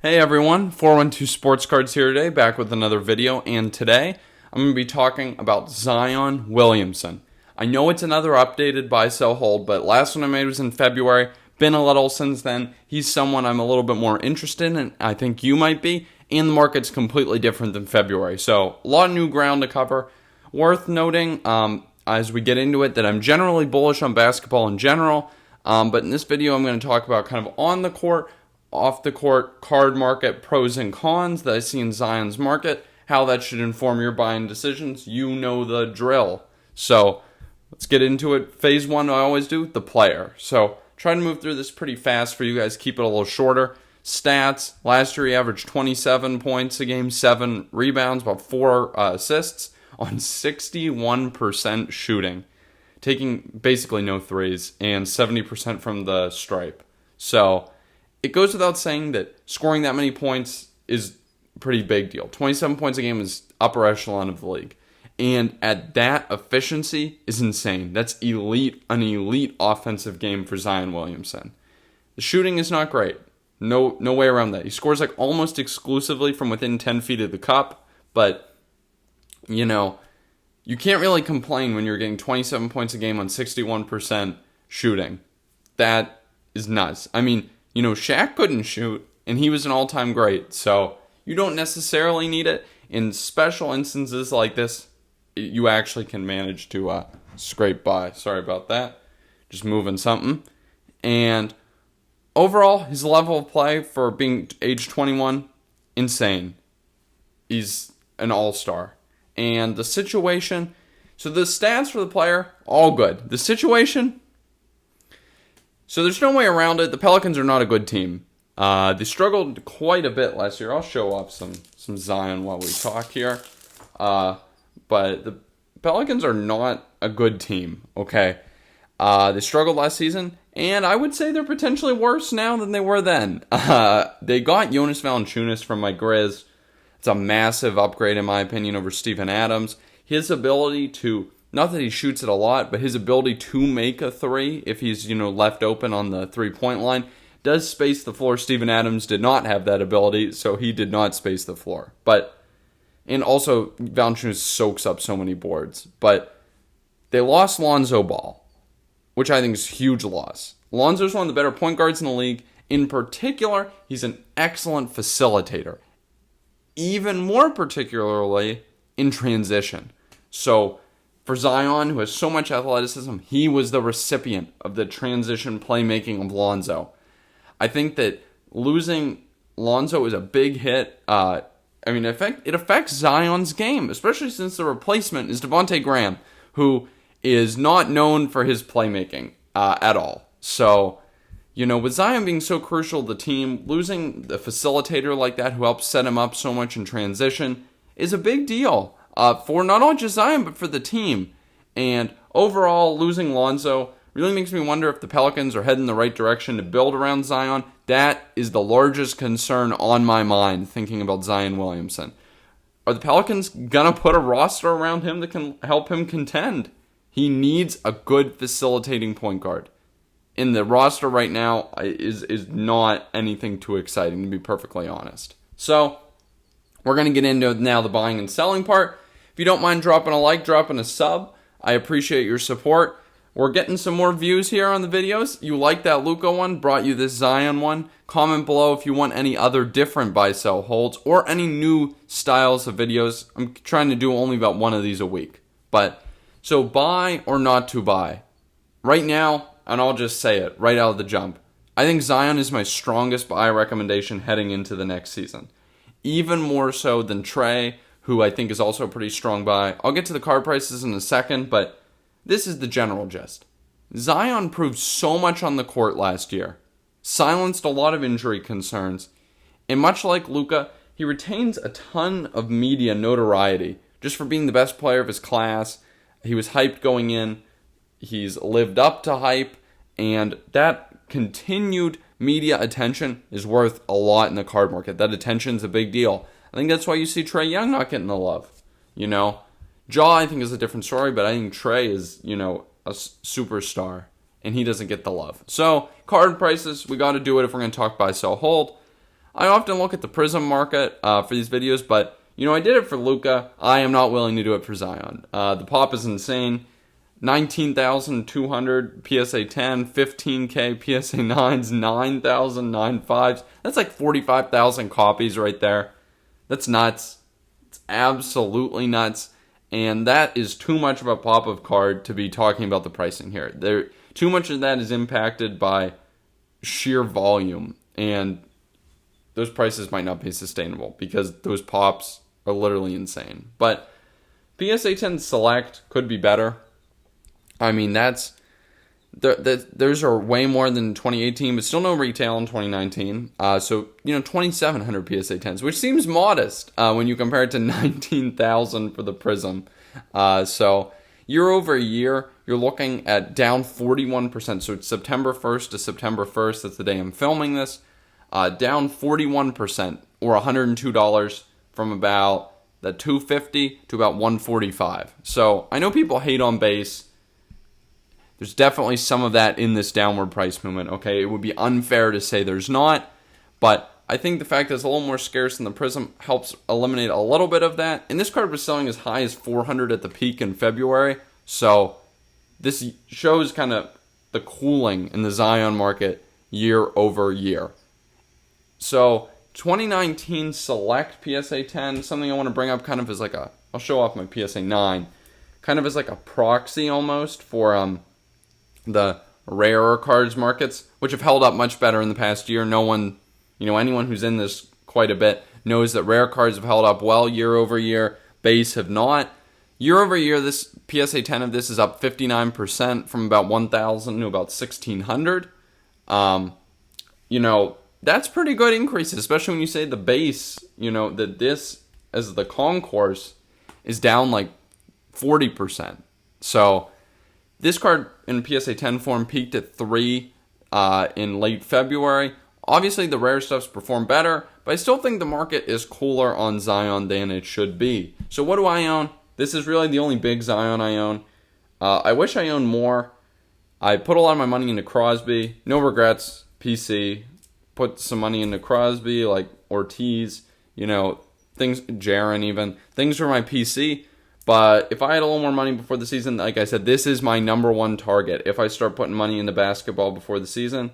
Hey everyone, 412 Sports Cards here today, back with another video, and today I'm going to be talking about Zion Williamson. I know it's another updated buy, sell, hold, but last one I made was in February. Been a little since then. He's someone I'm a little bit more interested in, and I think you might be, and the market's completely different than February. So, a lot of new ground to cover. Worth noting, as we get into it, that I'm generally bullish on basketball in general, but in this video I'm going to talk about kind of on the court, off the court card market pros and cons that I see in Zion's market, how that should inform your buying decisions. You know the drill. So let's get into it. Phase one, I always do, the player. So try to move through this pretty fast for you guys, keep it a little shorter. Stats, last year he averaged 27 points a game, 7 rebounds, about 4 assists on 61% shooting, taking basically no threes, and 70% from the stripe. So it goes without saying that scoring that many points is a pretty big deal. 27 points a game is upper echelon of the league. And at that efficiency is insane. That's an elite offensive game for Zion Williamson. The shooting is not great. No way around that. He scores like almost exclusively from within 10 feet of the cup. But, you can't really complain when you're getting 27 points a game on 61% shooting. That is nuts. I mean, Shaq couldn't shoot, and he was an all-time great, so you don't necessarily need it. In special instances like this, you actually can manage to scrape by. Sorry about that. Just moving something. And overall, his level of play for being age 21, insane. He's an all-star. And the situation, so the stats for the player, all good. The situation, so there's no way around it. The Pelicans are not a good team. They struggled quite a bit last year. I'll show up some Zion while we talk here. But the Pelicans are not a good team, okay? They struggled last season, and I would say they're potentially worse now than they were then. They got Jonas Valanciunas from my Grizz. It's a massive upgrade, in my opinion, over Steven Adams. His ability to, not that he shoots it a lot, but his ability to make a three, if he's, left open on the three-point line, does space the floor. Steven Adams did not have that ability, so he did not space the floor. And also, Valanciunas soaks up so many boards. But they lost Lonzo Ball, which I think is a huge loss. Lonzo's one of the better point guards in the league. In particular, he's an excellent facilitator. Even more particularly in transition. So, for Zion, who has so much athleticism, he was the recipient of the transition playmaking of Lonzo. I think that losing Lonzo is a big hit. It affects Zion's game, especially since the replacement is Devontae Graham, who is not known for his playmaking at all. So, with Zion being so crucial to the team, losing the facilitator like that who helps set him up so much in transition is a big deal for not only just Zion, but for the team. And overall, losing Lonzo really makes me wonder if the Pelicans are heading the right direction to build around Zion. That is the largest concern on my mind, thinking about Zion Williamson. Are the Pelicans going to put a roster around him that can help him contend? He needs a good facilitating point guard. In the roster right now is not anything too exciting, to be perfectly honest. So, we're going to get into now the buying and selling part. If you don't mind dropping a like, dropping a sub, I appreciate your support. We're getting some more views here on the videos. You like that Luka one, brought you this Zion one. Comment below if you want any other different buy, sell, holds, or any new styles of videos. I'm trying to do only about one of these a week. So buy or not to buy. Right now, and I'll just say it right out of the jump, I think Zion is my strongest buy recommendation heading into the next season. Even more so than Trey, who I think is also a pretty strong buy. I'll get to the card prices in a second, but this is the general gist. Zion proved so much on the court last year, silenced a lot of injury concerns, and much like Luka, he retains a ton of media notoriety just for being the best player of his class. He was hyped going in. He's lived up to hype, and that continued media attention is worth a lot in the card market. That attention's a big deal. I think that's why you see Trae Young not getting the love. Ja, I think, is a different story, but I think Trae is, a superstar, and he doesn't get the love. So, card prices, we got to do it if we're going to talk buy, sell, hold. I often look at the Prism market for these videos, but I did it for Luka. I am not willing to do it for Zion. The pop is insane. 19,200 PSA 10, 15K PSA 9s, 9,000, 9.5s. That's like 45,000 copies right there. That's nuts. It's absolutely nuts. And that is too much of a pop-up card to be talking about the pricing here. Too much of that is impacted by sheer volume. And those prices might not be sustainable because those pops are literally insane. But PSA 10 Select could be better. I mean, those are way more than 2018, but still no retail in 2019. So 2,700 PSA 10s, which seems modest when you compare it to 19,000 for the Prism. So year over year, you're looking at down 41%. So it's September 1st to September 1st. That's the day I'm filming this. Down 41%, or $102 from about the $250 to about $145. So I know people hate on base. There's definitely some of that in this downward price movement, okay? It would be unfair to say there's not, but I think the fact that it's a little more scarce than the Prism helps eliminate a little bit of that. And this card was selling as high as 400 at the peak in February, so this shows kind of the cooling in the Zion market year over year. So 2019 Select PSA 10, something I want to bring up kind of as like I'll show off my PSA 9, kind of as like a proxy almost for the rarer cards markets, which have held up much better in the past year. No one, anyone who's in this quite a bit knows that rare cards have held up well year over year. Base have not. Year over year, this PSA 10 of this is up 59% from about 1,000 to about 1,600. That's pretty good increases, especially when you say the base, that this, as the concourse, is down like 40%. So this card in PSA 10 form peaked at 3 in late February. Obviously, the rare stuff's performed better, but I still think the market is cooler on Zion than it should be. So what do I own? This is really the only big Zion I own. I wish I owned more. I put a lot of my money into Crosby. No regrets, PC. Put some money into Crosby, like Ortiz, things, Jaren even. Things for my PC. But if I had a little more money before the season, like I said, this is my number one target. If I start putting money into basketball before the season,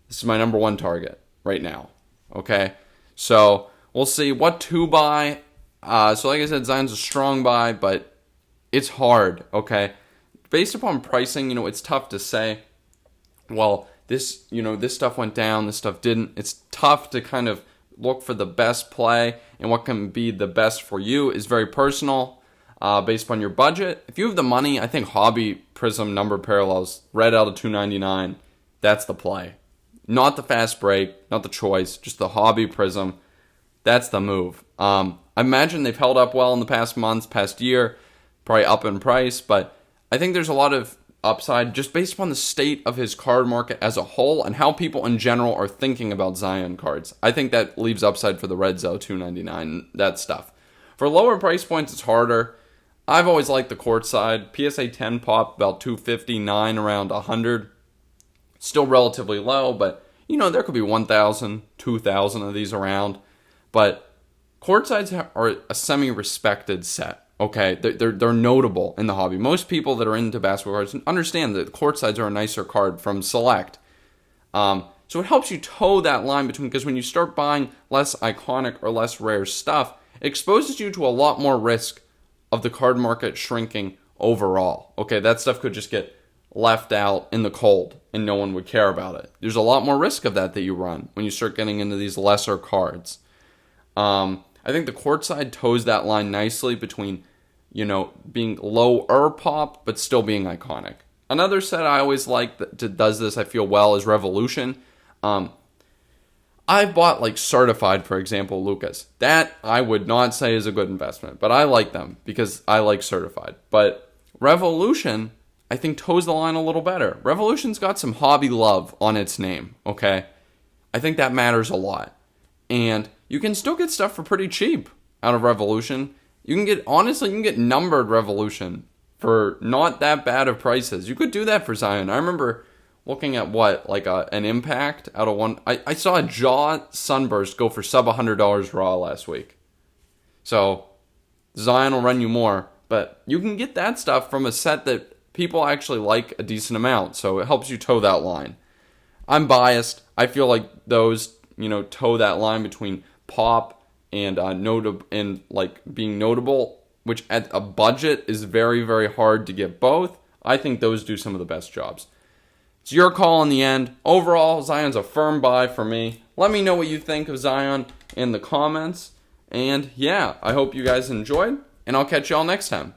this is my number one target right now. Okay? So we'll see what to buy. So like I said, Zion's a strong buy, but it's hard. Okay? Based upon pricing, it's tough to say, well, this stuff went down, this stuff didn't. It's tough to kind of look for the best play, and what can be the best for you is very personal. Based upon your budget. If you have the money, I think Hobby Prism number parallels, red out of 299, that's the play. Not the fast break, not the choice, just the Hobby Prism. That's the move. I imagine they've held up well in the past months, past year, probably up in price, but I think there's a lot of upside just based upon the state of his card market as a whole and how people in general are thinking about Zion cards. I think that leaves upside for the red Zo 299, that stuff. For lower price points, it's harder. I've always liked the courtside. PSA 10 pop about 259 around 100. Still relatively low, but there could be 1,000, 2,000 of these around. But courtsides are a semi-respected set. Okay, they're notable in the hobby. Most people that are into basketball cards understand that courtsides are a nicer card from Select. So it helps you toe that line between, because when you start buying less iconic or less rare stuff, it exposes you to a lot more risk of the card market shrinking overall. Okay, that stuff could just get left out in the cold and no one would care about it. There's a lot more risk of that you run when you start getting into these lesser cards. I think the courtside toes that line nicely between, being lower pop but still being iconic. Another set I always like that does this, I feel well, is Revolution. I've bought like Certified, for example, Lucas. That I would not say is a good investment, but I like them because I like Certified. But Revolution, I think, toes the line a little better. Revolution's got some hobby love on its name, okay? I think that matters a lot. And you can still get stuff for pretty cheap out of Revolution. You can get numbered Revolution for not that bad of prices. You could do that for Zion. I remember looking at what, like an impact out of one. I saw a Jaw Sunburst go for sub $100 raw last week. So Zion will run you more, but you can get that stuff from a set that people actually like a decent amount, so it helps you toe that line. I'm biased. I feel like those, toe that line between pop and being notable, which at a budget is very, very hard to get both. I think those do some of the best jobs. It's your call in the end. Overall, Zion's a firm buy for me. Let me know what you think of Zion in the comments. And yeah, I hope you guys enjoyed, and I'll catch y'all next time.